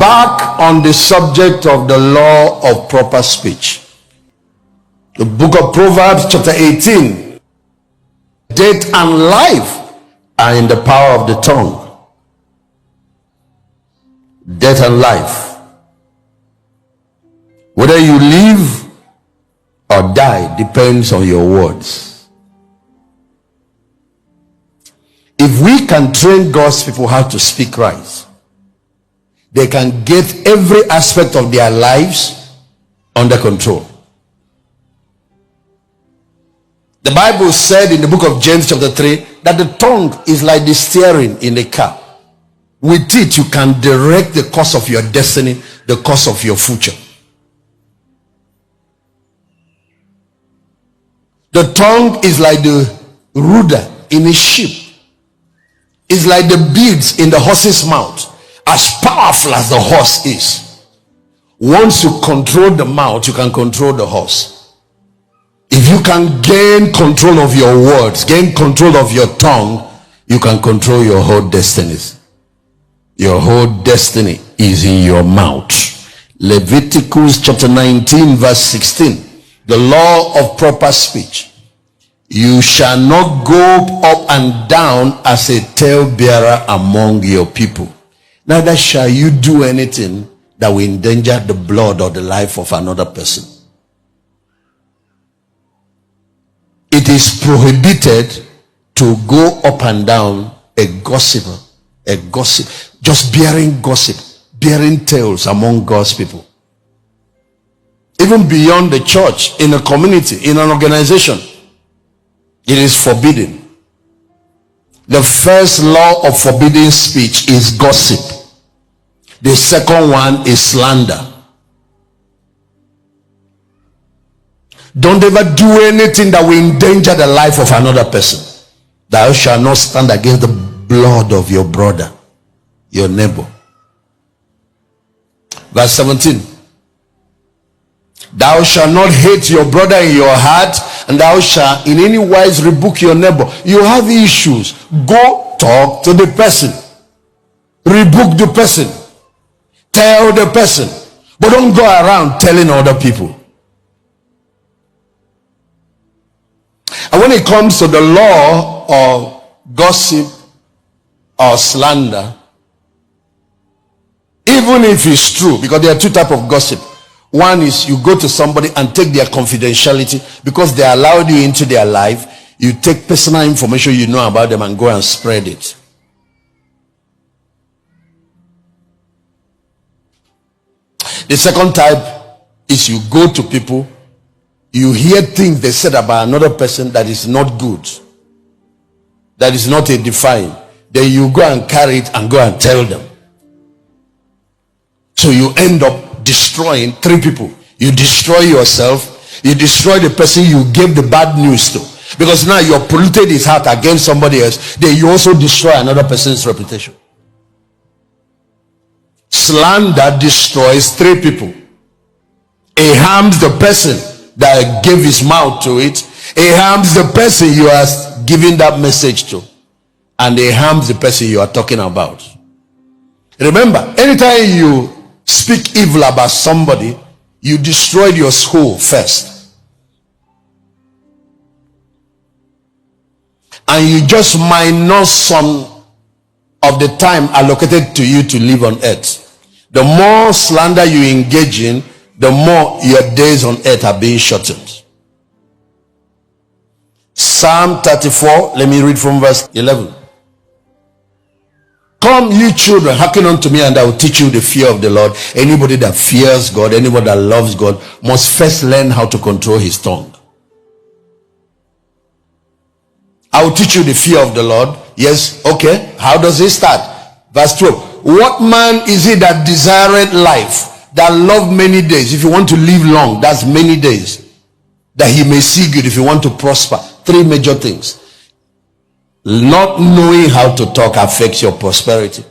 back on the subject of the law of proper speech. The book of Proverbs chapter 18. Death and life are in the power of the tongue. Death and life. Whether you live or die depends on your words. If we can train God's people how to speak right, they can get every aspect of their lives under control. The Bible said in the book of James chapter 3 that the tongue is like the steering in a car. With it, you can direct the course of your destiny, the course of your future. The tongue is like the rudder in a ship. It's like the beads in the horse's mouth. As powerful as the horse is, once you control the mouth, you can control the horse. If you can gain control of your words, gain control of your tongue, you can control your whole destinies. Your whole destiny is in your mouth. Leviticus chapter 19 verse 16. The law of proper speech. You shall not go up and down as a talebearer among your people. Neither shall you do anything that will endanger the blood or the life of another person. It is prohibited to go up and down a gossiper, just bearing gossip, bearing tales among God's people. Even beyond the church, in a community, in an organization, it is forbidden. The first law of forbidding speech is gossip. The second one is slander. Don't ever do anything that will endanger the life of another person. Thou shalt not stand against the blood of your brother, your neighbor. Verse 17. Thou shalt not hate your brother in your heart, and thou shalt in any wise rebuke your neighbor. You have issues. Go talk to the person. Rebuke the person. Tell the person. But don't go around telling other people. And when it comes to the law of gossip or slander, even if it's true, because there are two types of gossip. One is you go to somebody and take their confidentiality because they allowed you into their life. You take personal information you know about them and go and spread it. The second type is you go to people, you hear things they said about another person that is not good, that is not edifying. Then you go and carry it and go and tell them. So you end up destroying three people. You destroy yourself, you destroy the person you gave the bad news to, because now you have polluted his heart against somebody else. Then you also destroy another person's reputation. Slander destroys three people. It harms the person that gave his mouth to it. It harms the person you are giving that message to, and it harms the person you are talking about. Remember, anytime you speak evil about somebody, you destroyed your soul first, and you just minus some of the time allocated to you to live on earth. The more slander you engage in, the more your days on earth are being shortened. Psalm 34, let me read from verse 11. Come, you children, hearken unto me, and I will teach you the fear of the Lord. Anybody that fears God, anybody that loves God, must first learn how to control his tongue. I will teach you the fear of the Lord. Yes, okay. How does it start? Verse 12. What man is it that desireth life, that love many days? If you want to live long, that's many days. That he may see good, if you want to prosper. Three major things. Not knowing how to talk affects your prosperity.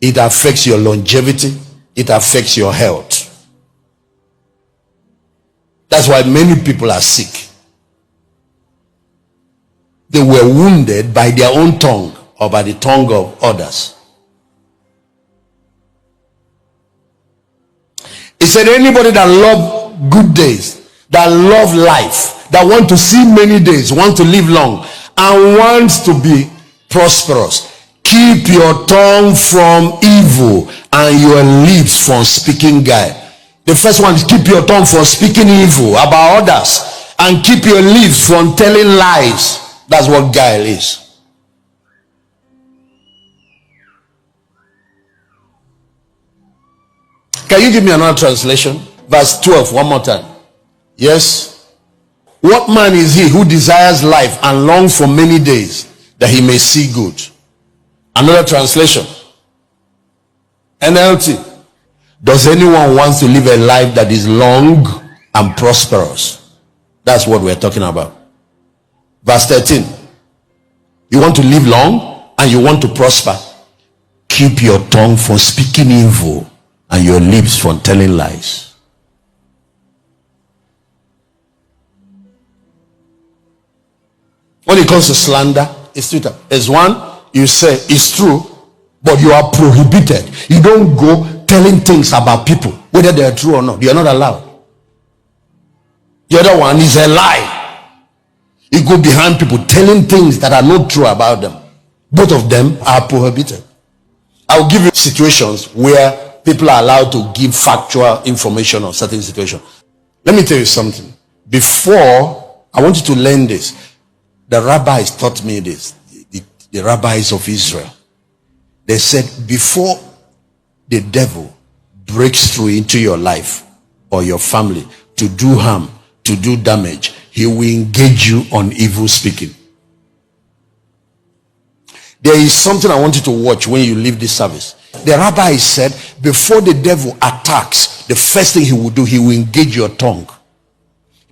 It affects your longevity. It affects your health. That's why many people are sick. They were wounded by their own tongue or by the tongue of others. said anybody that love good days, that love life, that want to see many days, want to live long, and wants to be prosperous, keep your tongue from evil and your lips from speaking guile. The first one is keep your tongue from speaking evil about others, and keep your lips from telling lies. That's what guile is. Can you give me another translation? Verse 12, one more time. Yes. What man is he who desires life and longs for many days, that he may see good? Another translation. NLT. Does anyone want to live a life that is long and prosperous? That's what we're talking about. Verse 13. You want to live long and you want to prosper? Keep your tongue from speaking evil and your lips from telling lies. When it comes to slander, it's two types. There's one, you say it's true, but you are prohibited. You don't go telling things about people, whether they are true or not. You are not allowed. The other one is a lie. You go behind people telling things that are not true about them. Both of them are prohibited. I'll give you situations where people are allowed to give factual information on certain situations. Let me tell you something. Before, I want you to learn this. The rabbis taught me this. The rabbis of Israel. They said, before the devil breaks through into your life or your family to do harm, to do damage, he will engage you on evil speaking. There is something I want you to watch when you leave this service. The rabbi said, before the devil attacks, the first thing he will do, he will engage your tongue.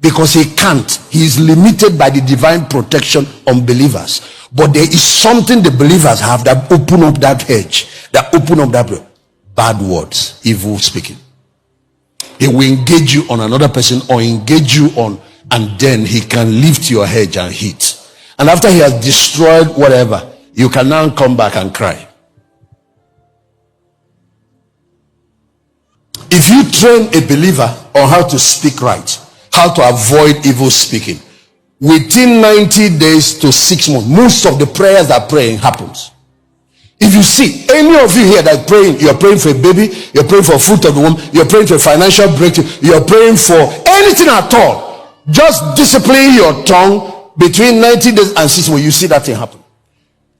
Because he can't. He is limited by the divine protection on believers. But there is something the believers have that open up that hedge, that open up that bad words, evil speaking. He will engage you on another person or engage you on, and then he can lift your hedge and hit. And after he has destroyed whatever, you can now come back and cry. If you train a believer on how to speak right, how to avoid evil speaking, within 90 days to 6 months, most of the prayers that praying happens. If you see any of you here that praying, you're praying for a baby, you're praying for fruit of the womb, you're praying for a financial breakthrough, you're praying for anything at all, just discipline your tongue between 90 days and 6 months, you see that thing happen.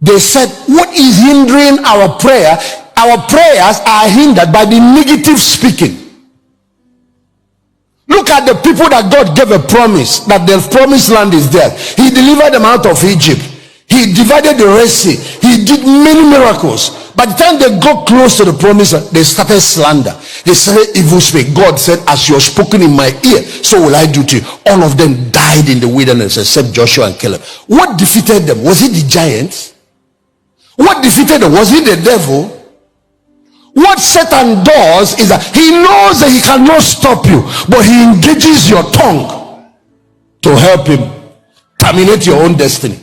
They said, what is hindering our prayer? Our prayers are hindered by the negative speaking. Look at the people that God gave a promise, that the promised land is there. He delivered them out of Egypt. He divided the Red Sea. He did many miracles. By the time they got close to the promise, they started slander. They started evil speak. God said, as you are spoken in my ear, so will I do to you. All of them died in the wilderness except Joshua and Caleb. What defeated them? Was it the giants? What defeated them? Was it the devil? What Satan does is that he knows that he cannot stop you, but he engages your tongue to help him terminate your own destiny.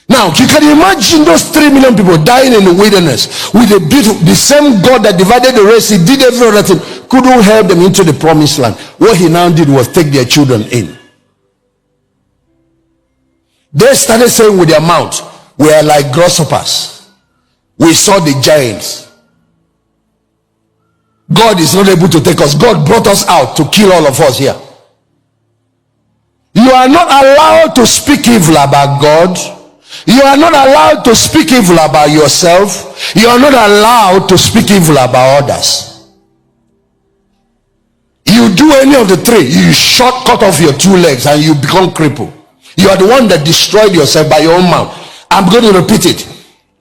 Now you can imagine those 3 million people dying in the wilderness with the same God that divided the Red Sea, did every other thing, couldn't help them into the promised land. What he now did was take their children in. They started saying with their mouth, we are like grasshoppers. We saw the giants. God is not able to take us. God brought us out to kill all of us here. You are not allowed to speak evil about God. You are not allowed to speak evil about yourself. You are not allowed to speak evil about others. You do any of the three, you cut off your 2 legs and you become crippled. You are the one that destroyed yourself by your own mouth. I'm going to repeat it.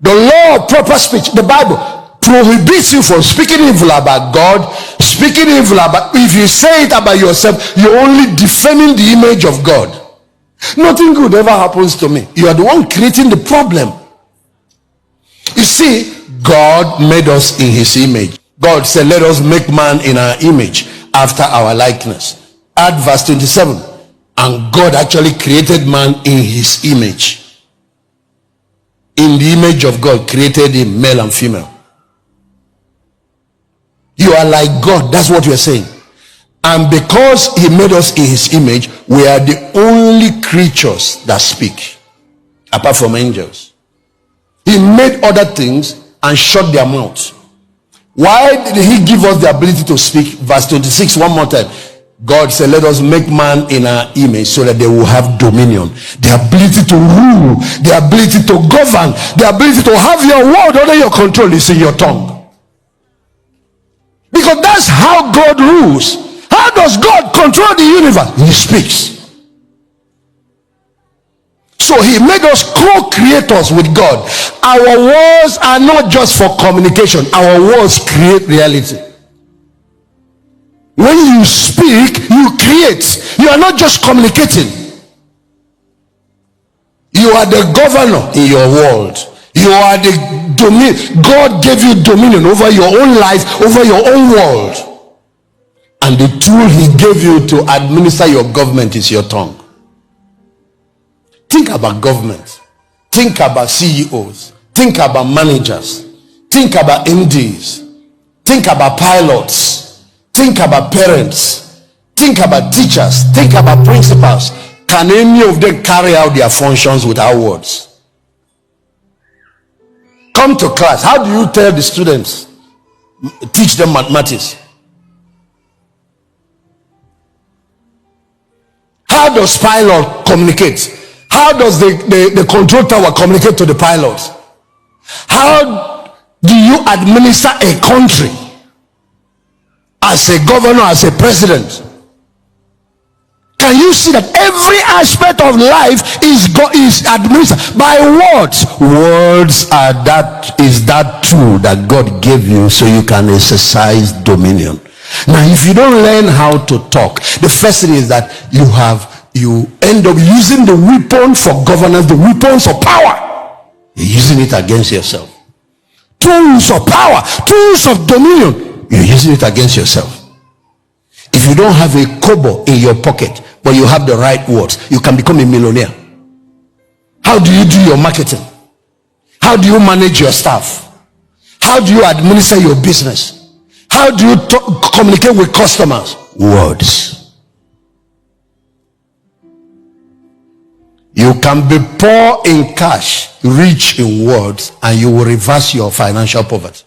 The law of proper speech, the Bible prohibits you from speaking evil about God, speaking evil about, if you say it about yourself, you're only defaming the image of God. Nothing good ever happens to me. You are the one creating the problem. You see, God made us in his image. God said, let us make man in our image, after our likeness. Add verse 27. And God actually created man in his image. In the image of God created him, male and female. You are like God. That's what you're saying. And because he made us in his image, we are the only creatures that speak, apart from angels. He made other things and shut their mouths. Why did he give us the ability to speak? Verse 26, one more time. God said, let us make man in our image so that they will have dominion. The ability to rule, the ability to govern, the ability to have your word under your control is in your tongue. Because that's how God rules. How does God control the universe? He speaks. So he made us co-creators with God. Our words are not just for communication. Our words create reality. When you speak, you create. You are not just communicating. You are the governor in your world. You are the dominion. God gave you dominion over your own life, over your own world. And the tool he gave you to administer your government is your tongue. Think about government. Think about CEOs. Think about managers. Think about MDs. Think about pilots. Think about parents. Think about teachers. Think about principals. Can any of them carry out their functions without words? Come to class. How do you tell the students? Teach them mathematics. How does pilot communicate? How does the control tower communicate to the pilots? How do you administer a country as a governor, as a president? Can you see that every aspect of life is administered by words? Words is that tool that God gave you so you can exercise dominion. Now, if you don't learn how to talk, the first thing is that you end up using the weapon for governance, the weapons of power. You're using it against yourself. Tools of power, tools of dominion, you're using it against yourself. If you don't have a kobo in your pocket, but you have the right words, you can become a millionaire. How do you do your marketing? How do you manage your staff? How do you administer your business? How do you communicate with customers? Words. You can be poor in cash, rich in words, and you will reverse your financial poverty.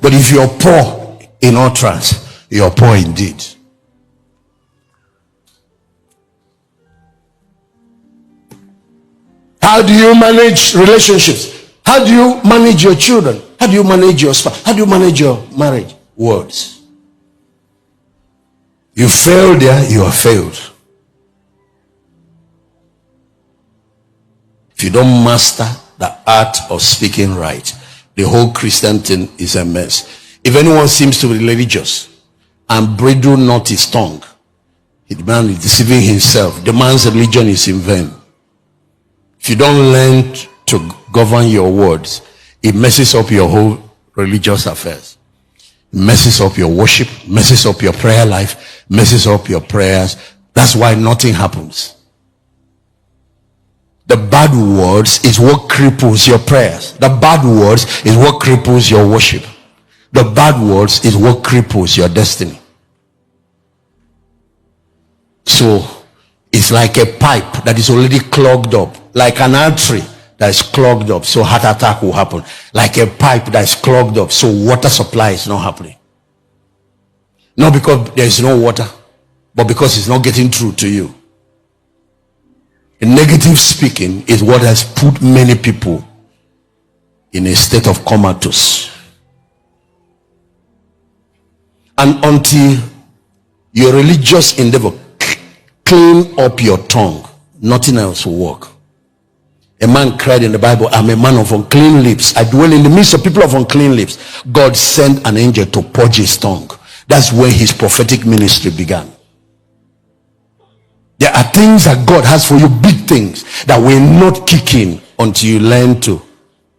But if you're poor in utterance, you're poor indeed. How do you manage relationships? How do you manage your children? How do you manage your spouse? How do you manage your marriage? Words. You fail there, you are failed. If you don't master the art of speaking right, the whole Christian thing is a mess. If anyone seems to be religious and bridle not his tongue, the man is deceiving himself. The man's religion is in vain. If you don't learn to govern your words, it messes up your whole religious affairs. It messes up your worship, messes up your prayer life, messes up your prayers. That's why nothing happens. The bad words is what cripples your prayers. The bad words is what cripples your worship. The bad words is what cripples your destiny. So it's like a pipe that is already clogged up, like an artery that is clogged up, so heart attack will happen. Like a pipe that is clogged up, so water supply is not happening. Not because there is no water, but because it's not getting through to you. Negative speaking is what has put many people in a state of comatose. And until your religious endeavor clean up your tongue, nothing else will work. A man cried in the Bible, I'm a man of unclean lips. I dwell in the midst of people of unclean lips. God sent an angel to purge his tongue. That's when his prophetic ministry began. There are things that God has for you, big things that will not kick in until you learn to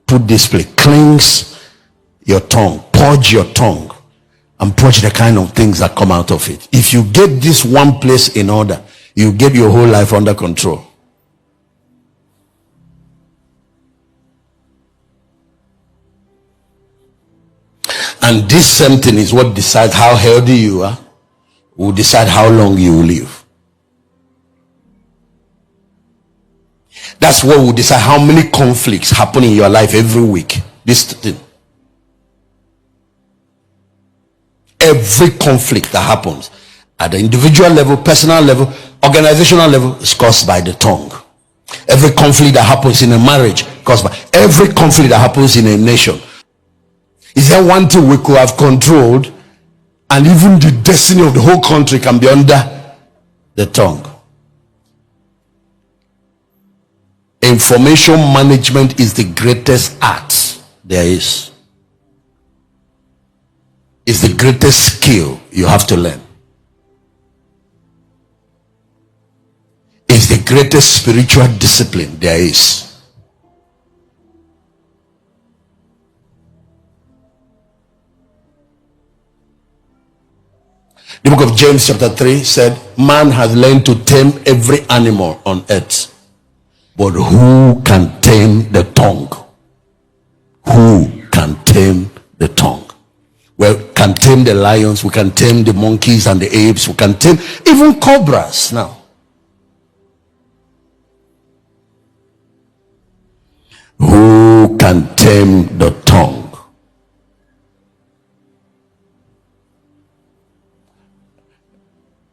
put this place. Cleanse your tongue, purge your tongue, and purge the kind of things that come out of it. If you get this one place in order, you get your whole life under control. And this same thing is what decides how healthy you are, will decide how long you will live. That's what will decide how many conflicts happen in your life every week. This thing. Every conflict that happens at the individual level, personal level, organizational level is caused by the tongue. Every conflict that happens in a marriage caused by every conflict that happens in a nation. Is there one thing we could have controlled, and even the destiny of the whole country can be under the tongue? Information management is the greatest art there is. It's the greatest skill you have to learn. It's the greatest spiritual discipline there is. The book of James chapter 3 said, man has learned to tame every animal on earth, but who can tame the tongue? Who can tame the tongue? We can tame the lions, we can tame the monkeys and the apes, we can tame even cobras now. Who can tame the tongue?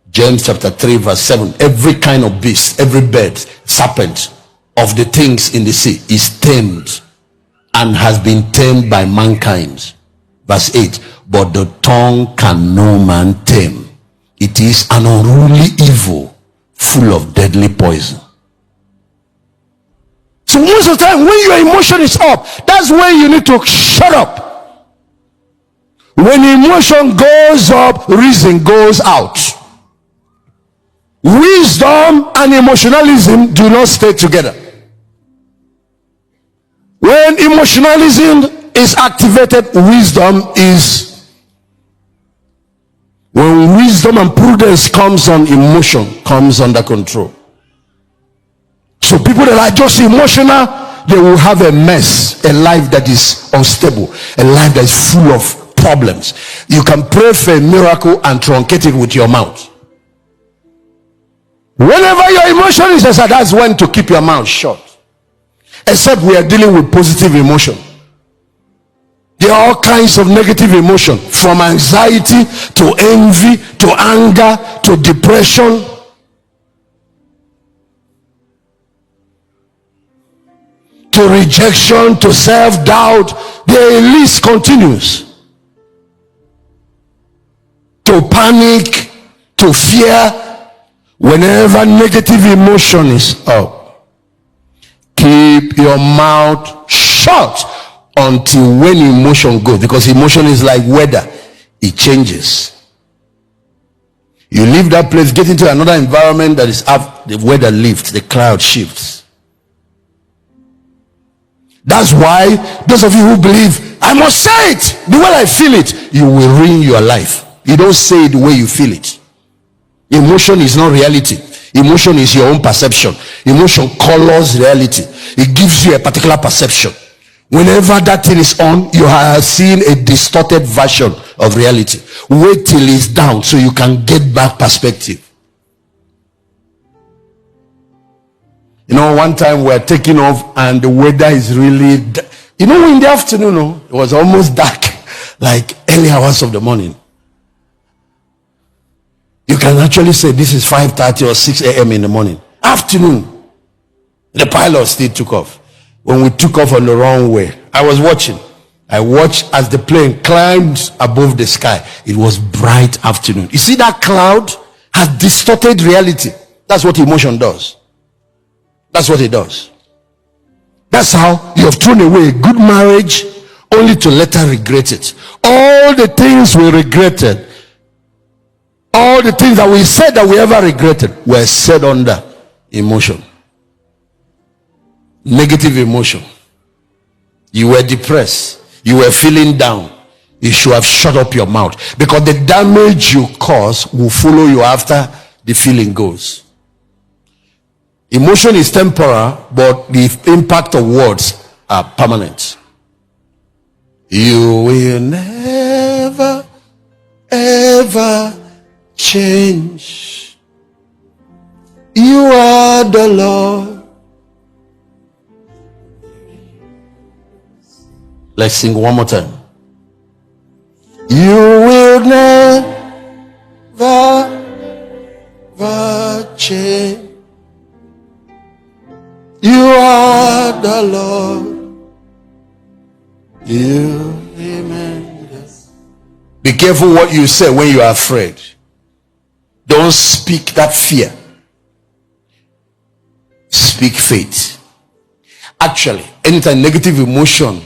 James chapter 3 verse 7. Every kind of beast, every bird, serpent, of the things in the sea is tamed and has been tamed by mankind. Verse 8. But the tongue can no man tame. It is an unruly evil, full of deadly poison. So most of the time when your emotion is up, that's when you need to shut up. When emotion goes up, reason goes out. Wisdom and emotionalism do not stay together. When emotionalism is activated, wisdom is. When wisdom and prudence comes on, emotion comes under control. So people that are just emotional, they will have a mess, a life that is unstable, a life that is full of problems. You can pray for a miracle and truncate it with your mouth. Whenever your emotion is as that's when to keep your mouth shut. Except we are dealing with positive emotion. There are all kinds of negative emotion, from anxiety to envy to anger to depression. To rejection, to self-doubt. The list continues. To panic, to fear. Whenever negative emotion is up, keep your mouth shut until when emotion goes, because emotion is like weather, it changes. You leave that place, get into another environment that is up, the weather lifts, the cloud shifts. That's why those of you who believe I must say it the way I feel it, you will ruin your life. You don't say it the way you feel it. Emotion is not reality. Emotion is your own perception. Emotion colors reality. It gives you a particular perception. Whenever that thing is on, you are seeing a distorted version of reality. Wait till it's down so you can get back perspective. You know, one time we're taking off and the weather is really, you know, in the afternoon, it was almost dark, like early hours of the morning. You can actually say this is 5:30 or 6 a.m. in the morning. Afternoon. The pilot still took off. When we took off on the wrong way, I was watching. I watched as the plane climbed above the sky. It was bright afternoon. You see, that cloud has distorted reality. That's what emotion does. That's what it does. That's how you have thrown away a good marriage only to later regret it. All the things we regretted, all the things that we said that we ever regretted were said under emotion. Negative emotion. You were depressed. You were feeling down. You should have shut up your mouth, because the damage you cause will follow you after the feeling goes. Emotion is temporal, but the impact of words are permanent. You will never, ever change. You are the Lord. Let's sing one more time. You will never, ever change. You are the Lord. You remember. Be careful what you say when you are afraid. Don't speak that fear. Speak faith. Actually, anytime negative emotion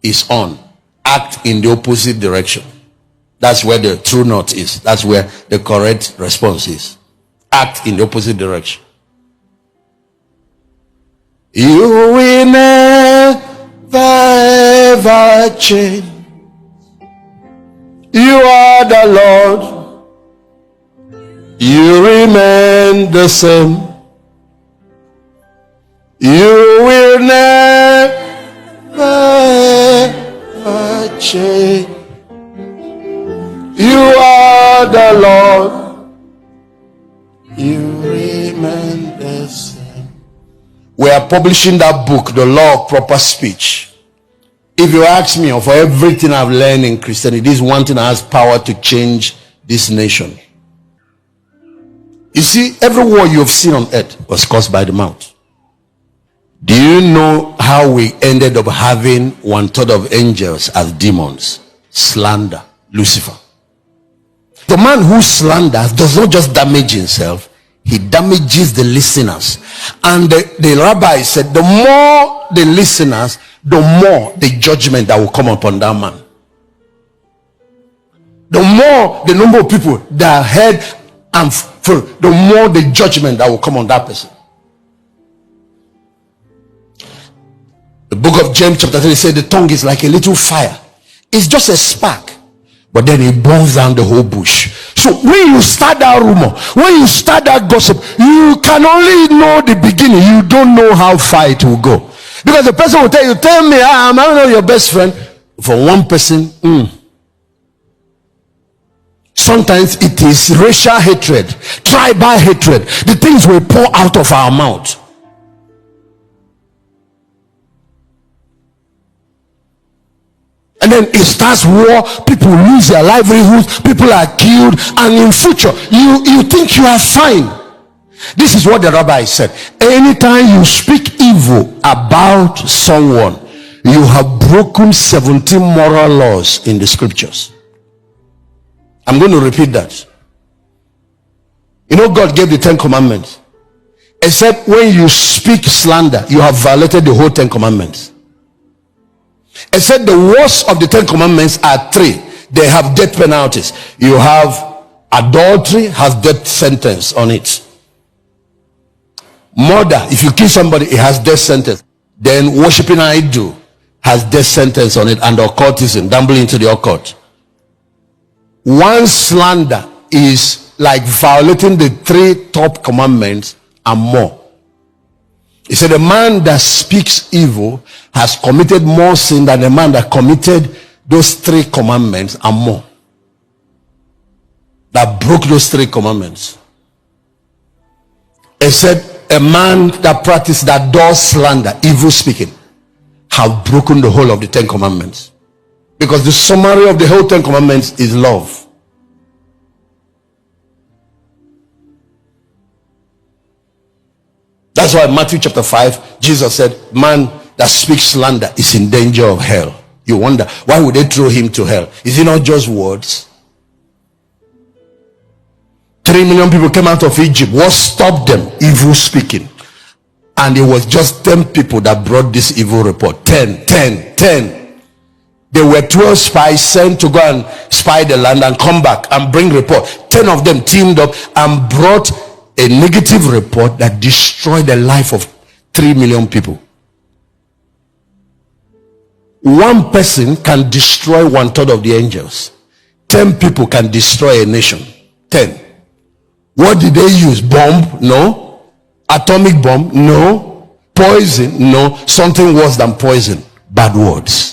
is on, act in the opposite direction. That's where the true north is. That's where the correct response is. Act in the opposite direction. You will never, ever change. You are the Lord. You remain the same. You will never, ever change. You are the Lord. You remain the same. We are publishing that book, The Law of Proper Speech. If you ask me, for everything I've learned in Christianity, this one thing has power to change this nation. You see, every war you've seen on earth was caused by the mouth. Do you know how we ended up having 1/3 of angels as demons? Slander. Lucifer. The man who slanders does not just damage himself, he damages the listeners. And the rabbi said, the more the listeners, the more the judgment that will come upon that man. The more the number of people that are heard and full, the more the judgment that will come on that person. The book of James chapter 3 said the tongue is like a little fire. It's just a spark, but then it burns down the whole bush. So when you start that rumor, when you start that gossip, you can only know the beginning. You don't know how far it will go. Because the person will tell you, tell me, I'm not your best friend. For one person, sometimes it is racial hatred, tribal hatred. The things we pour out of our mouth. And then it starts war, people lose their livelihoods, people are killed, and in future, you think you are fine. This is what the rabbi said. Anytime you speak evil about someone, you have broken 17 moral laws in the scriptures. I'm going to repeat that. You know, God gave the 10 commandments. Except when you speak slander, you have violated the whole 10 commandments. Except the worst of the 10 commandments are 3. They have death penalties. You have adultery, has death sentence on it. Murder, if you kill somebody, it has death sentence. Then worshiping an idol has death sentence on it, and occultism, gambling into the occult. One slander is like violating the 3 top commandments and more. He said, a man that speaks evil has committed more sin than a man that committed those 3 commandments and more. That broke those 3 commandments. He said, a man that practices, that does slander, evil speaking, have broken the whole of the 10 commandments. Because the summary of the whole 10 commandments is love. That's why in Matthew chapter 5, Jesus said, man that speaks slander is in danger of hell. You wonder, why would they throw him to hell? Is it not just words? 3 million people came out of Egypt. What stopped them? Evil speaking. And it was just 10 people that brought this evil report. 10. There were 12 spies sent to go and spy the land and come back and bring report. 10 of them teamed up and brought a negative report that destroyed the life of 3 million people. One person can destroy 1/3 of the angels. 10 people can destroy a nation. 10. What did they use? Bomb? No. Atomic bomb? No. Poison? No. Something worse than poison. Bad words.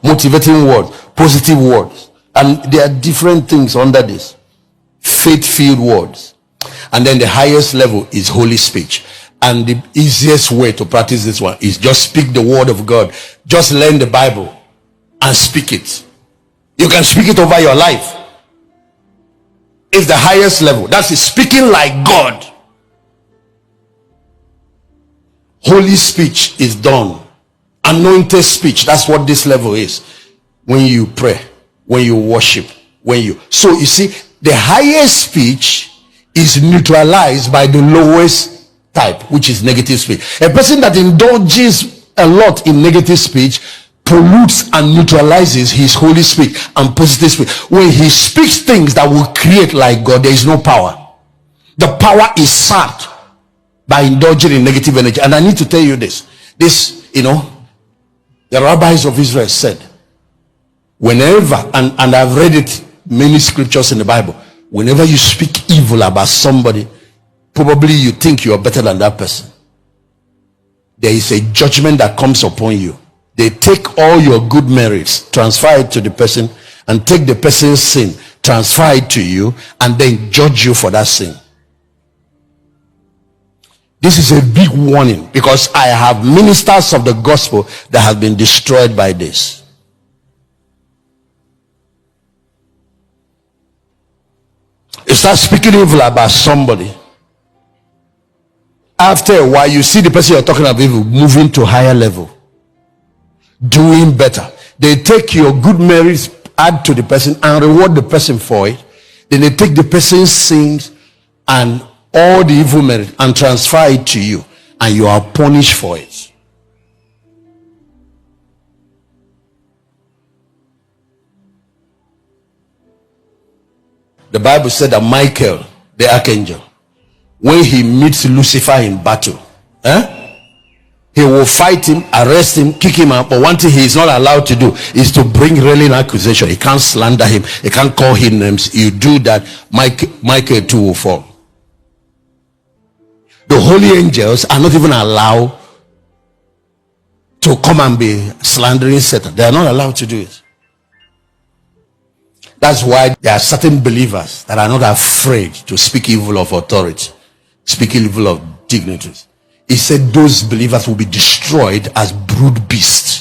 motivating word. positive words. And there are different things under this. Faith-filled words. And then the highest level is holy speech. And the easiest way to practice this one is just speak the word of God. Just learn the Bible and speak it. You can speak it over your life. It's the highest level. That's speaking like God. Holy speech is done. Anointed speech. That's what this level is. When you pray, when you worship, so you see, the highest speech is neutralized by the lowest type, which is negative speech. A person that indulges a lot in negative speech pollutes and neutralizes his holy speech and positive speech. When he speaks things that will create like God, there is no power. The power is sapped by indulging in negative energy. And I need to tell you this, the rabbis of Israel said, whenever, and I've read it, many scriptures in the Bible, whenever you speak evil about somebody, probably you think you are better than that person. There is a judgment that comes upon you. They take all your good merits, transfer it to the person, and take the person's sin, transfer it to you, and then judge you for that sin. This is a big warning, because I have ministers of the gospel that have been destroyed by this. You start speaking evil about somebody. After a while, you see the person you're talking about evil moving to higher level, doing better. They take your good merits, add to the person, and reward the person for it. Then they take the person's sins and all the evil merit and transfer it to you, and you are punished for it. The Bible said that Michael, the archangel, when he meets Lucifer in battle, he will fight him, arrest him, kick him out. But one thing he is not allowed to do is to bring railing accusation. He can't slander him. He can't call him names. You do that, Michael too will fall. The holy angels are not even allowed to come and be slandering Satan. They are not allowed to do it. That's why there are certain believers that are not afraid to speak evil of authority, speak evil of dignitaries. He said those believers will be destroyed as brood beasts.